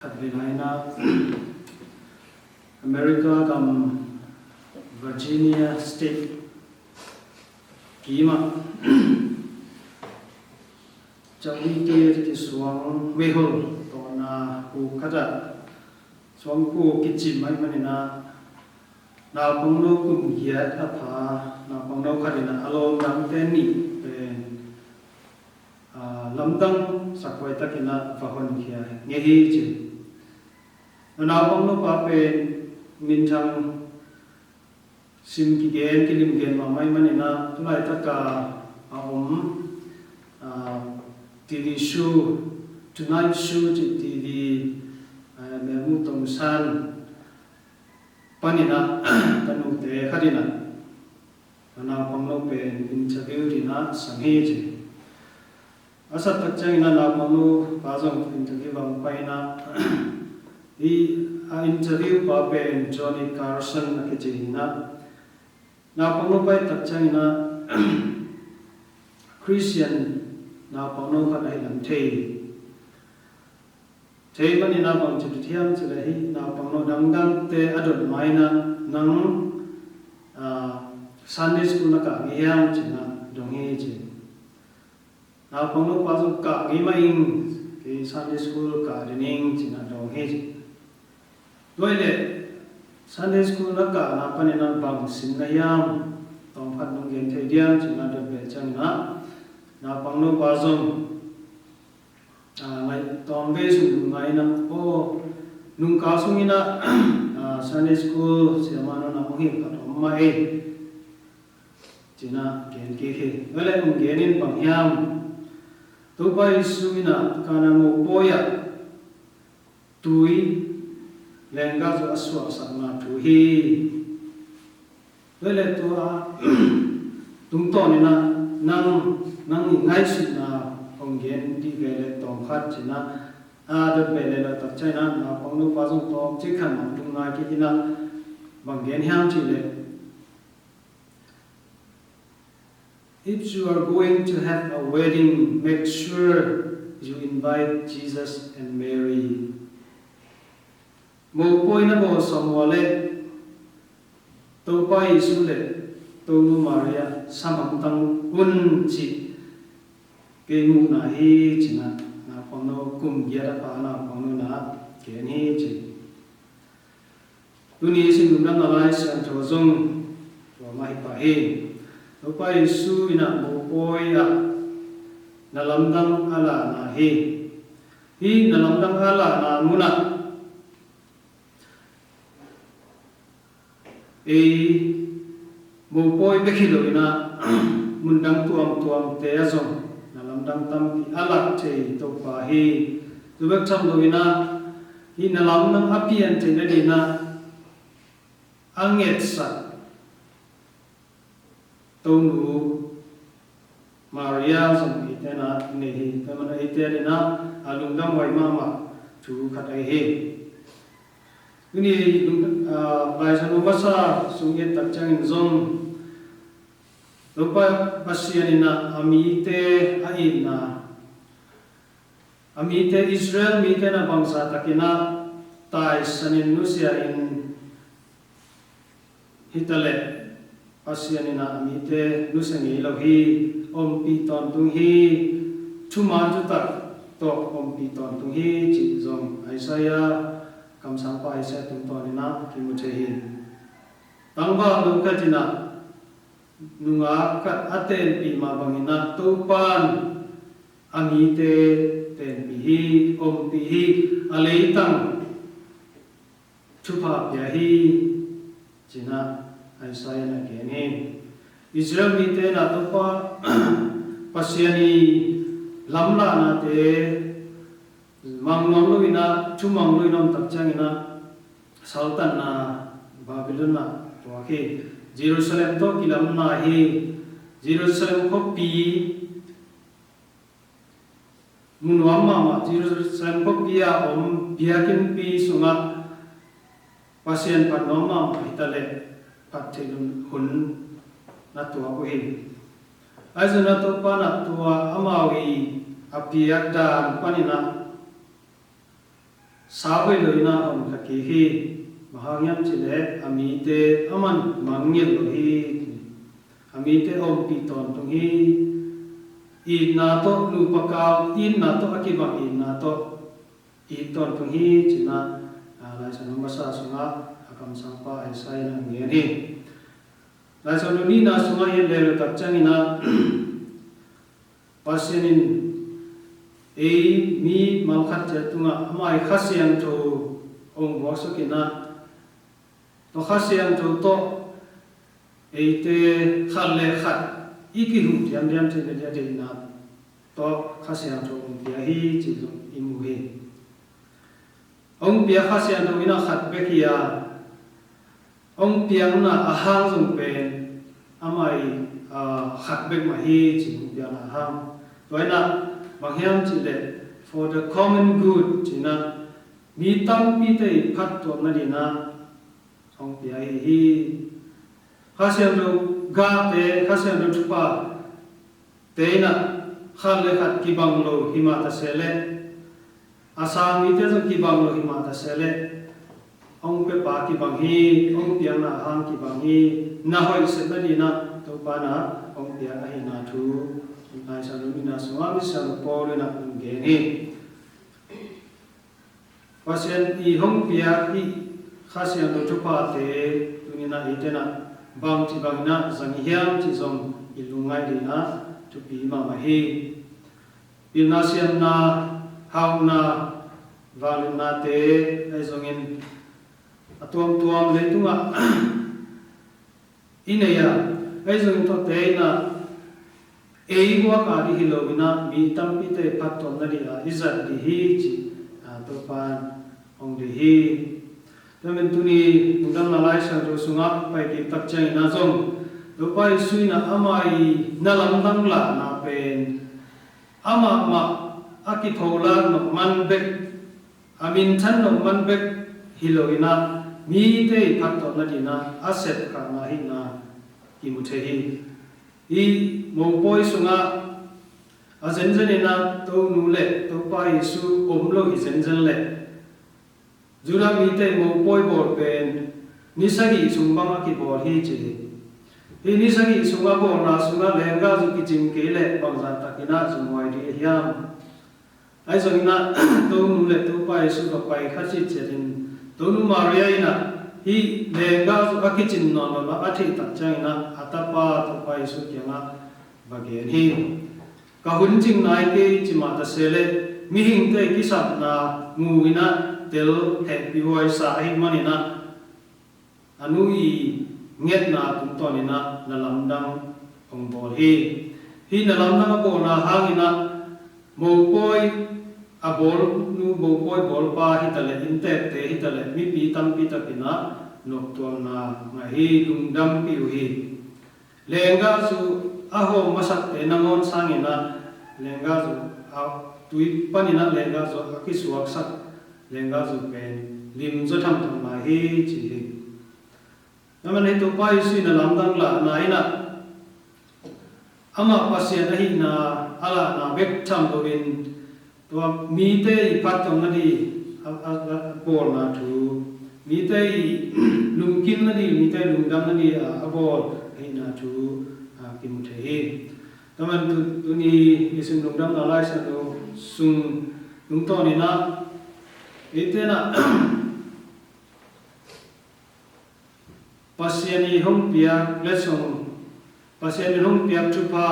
Carolina, America kam Virginia State kima chawi ke suang wehol to na ku kada suang ku kichi mai manina na pangno kum hiat apha na pangno khadina alom dam teni lamdang sakwai takina vahon khia ngehi chi na pangno pa pe minthang sim ki gen kilim gen ma mai manina tunai taka TV show tonight show TV memu tong san panina kanu te khadina na pangno pe interview dina sanghe chi asa takchangina na pangno pazong interview bang paina interview pa pe Johnny Carson na kechina na pangno pai takchangina Christian na pangno khat ai lam thei mani na pang chu thiam chu lai na pangno dang te adot maina nang Sunday school na ka ngiam china donghe chi na pangno pa zu ka ngi mai ke Sunday school ka rening china donghe chi loile Sunday school na ka na panina bang sin na yam tong phat nong gen thei diam china dot be chang na pangno pa zong ngai tong be su ngai na o nung ka sungina Sunday school siamano na mohi ka mai china gen ke he wala nung genin bang yam to pai sungina kana mo poya tui lenga zo aswa sama tu hi wala to tung to ni na nang ngai su na onggen di gele tong khat china dot bele la tak china na pangnu pa jong to chikhan ma tung na ki ina banggen hyam chi le if you are going to have a wedding, make sure you invite Jesus and Mary. Mo poi na mo samwale to pa Isu le to Maria samam tang kun chi ke mu na hi china na pangno kum yara pa na pangno na ke ni chi tuni sin na na lai san tho zong to mai pa he to pa Isu ina mo poi ya na lamdang ala na hi na lamdang ala na muna mo poi be khilo ina mundang tuam te azong na lamdang tam ki alak che to pa hi tubek cham lo ina hi na lamdang apian che na dina anget sa to nu Maria som itena ne hi tamana iterina alungdam wai mama chu khatai he ini bai sanu masa sungit takchang zong lupa pasianina amite aina amite Israel mite na bangsa takina tai sanin nusia in hitale pasianina amite nusangi lohi ompi ton tung hi chuma jutak to ompi ton tung hi chi zong Isaiah kam sampai saya tumtonina kimutehi tangba lukatina nunga kat aten pi mabangina tupan angite ten pihi om pihi aleitang chupa piahi cina Isaiah na kene Israel mite na tupa pasiani lamla na te mangmanglu ina chumanglu ina takchangina sultan na Babylon na tuake Jerusalem to kilam na hi Jerusalem ko pi munwama ma Jerusalem ko pia om biakin pi sunga pasien panoma hitale pathelun hun na tua ko hi azuna to pana tua amawi apiak dan panina Sawe loina om kaki hi mahangyam chile amite aman mangyel lo hi amite om piton tung hi in na to nu pakaw in na to akibang in na to iton tung hi china lai sa masa sunga akam sampa esai na ngeri lai sa ni na sunga ye le tak changina pasienin mi malkhat tunga amai khasiang to ong wasukina to khasiang to te khalle khat ikihu diam che dia de na to khasiang to ong pia hi chi zong imu he ong pia khasiang to ina khat be kia ong piang na ahang zong pen amai khat be ma hi chi pia na ahang toina Banghyam chile for the common good china mi tam pi te phat to na dina ong pia hi khasiam ro ga te khasiam ro chupa te na khale khat ki banglo himata sele asa mi te zo ki banglo himata sele ong pe pa ki bang hi ong pia na hang ki bang hi na hoi se na dina to pa na ong pia na hi na thu Nai sa lumina suami sa pole na ngeni. Pasien I hong pia I khasian do chupa te tunina itena bang ti bangna zangiam ti zong ilungai dina tupi ma mahi. Pilnasian na hauna valuna te ai zongin atuam le tunga ineya ai zongin to te na Ewa kari hilogina mi tampi te paton na dia izat di hi chi topan ong di hi tamen tuni mudam nalai sa ro sunga pai ki takchai na zong to pai sui na amai na lam dang la na pen ama ma aki thola no man bek amin than no man bek hilogina mi te paton na dina asset ka na hi na imuthe hi I mopoi sunga azenzenina to nule to pa Yesu omlo izenzen le jura mite mopoi bor pen nisagi sumbang ki bor hi chi hi nisagi sunga bor na sunga lenga ju ki jing ke le bangza takina jumoi ri hiam ai zongina to nule to pa Yesu ka pai khachi cherin to nu maria ina hi lenga ju akichin no no athi tak changina atapa to pai su kyanga bagen hi ka hunjing nai ke chima ta sele mi hing te kisap na nguina tel he piwai sa hi manina anui nget na tum to ni na nalamdang ong bol hi na lamdang ko na hangina mo poi abol nu bo poi bol pa hi tale inte te hi tale mi pi tam pi tapina nok to na ngahi lungdam pi hi lenga su aho masak te nangon sangina lenga su tui panina lenga su aki suak sak lenga su pen lim zo tham tham na hi chi hi naman ito pa isi na lamdang la na ina ama pasien hi na ala na bek tham lovin to mi te ipat tong na di bol na thu mi te lungkin na di mi te lungdam na di abol hi na thu kimuthe hi taman tu ni isim lungdam na lai sa do sung lung to ni na ite na pasien I hong pia lesong pasien hong pia chupa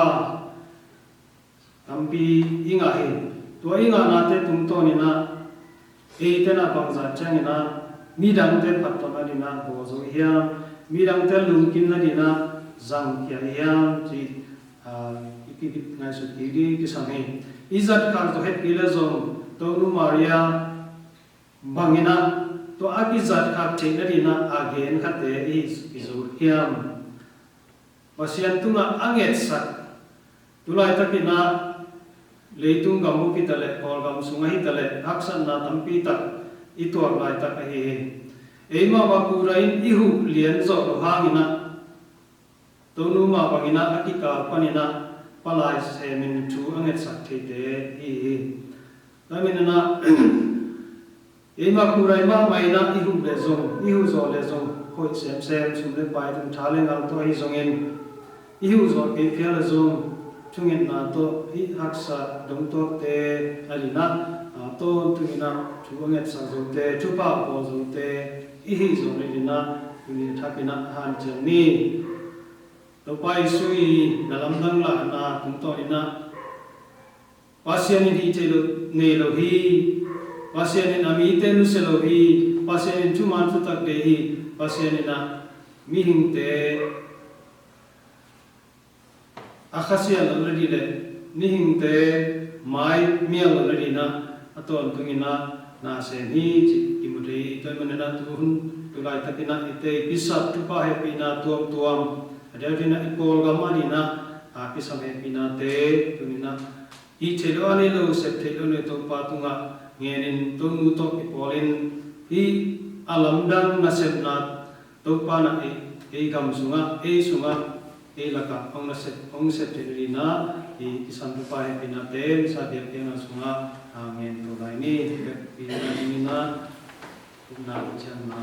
ampi inga hi to inga na te tum to ni na ite na bangza chang na midang te patto na dina bozo hiam midang te lungkin na dina zang kya hiam ji iki ngai su ki kisame izat kar to het ile zong to nu maria bangina to aki zat kha thena dina again khate izu hiam pasian tunga anget sat tulai takina leitung gamu kitale or gam sungai tale aksan na tampi tak itu lai tak hi eima wa purain ihu lian zo lo hangina tonu ma bangina akika panina palai semin tu anget sak the hi lamina ema kurai ma mai na ihu le zong ihu zo le zong khoi sem sum le pai tum thale ngal to hi zongin ihu zo ke phel zong chungin na to hi haksa dong to te alina to tumina chuanget sa zo te chupa po zo te ihi zo le dina ni thakina han chani to pai sui nalam dang la na tum to ina pasian ni te lo ne lo hi pasian ami te nu se lo hi pasian chuman tu tak de hi pasian na mi hing te akhasia lo le le ni hing te mai mial lo le na aton tungina na se ni imudei to manana tu hun tu lai takina ite pisat tu pa he pina tuam tuam adina ipol gamani na pisam he pina te tunina I chelo ani lo sep thelo ne to patunga ngenin tungu to ipolin I alamdang na sep na to pa na e gam sunga e sunga e laka ong na sep thelo na I isam tu pa he pina te sa dia na sunga ngen to lai ni pina ni na na chana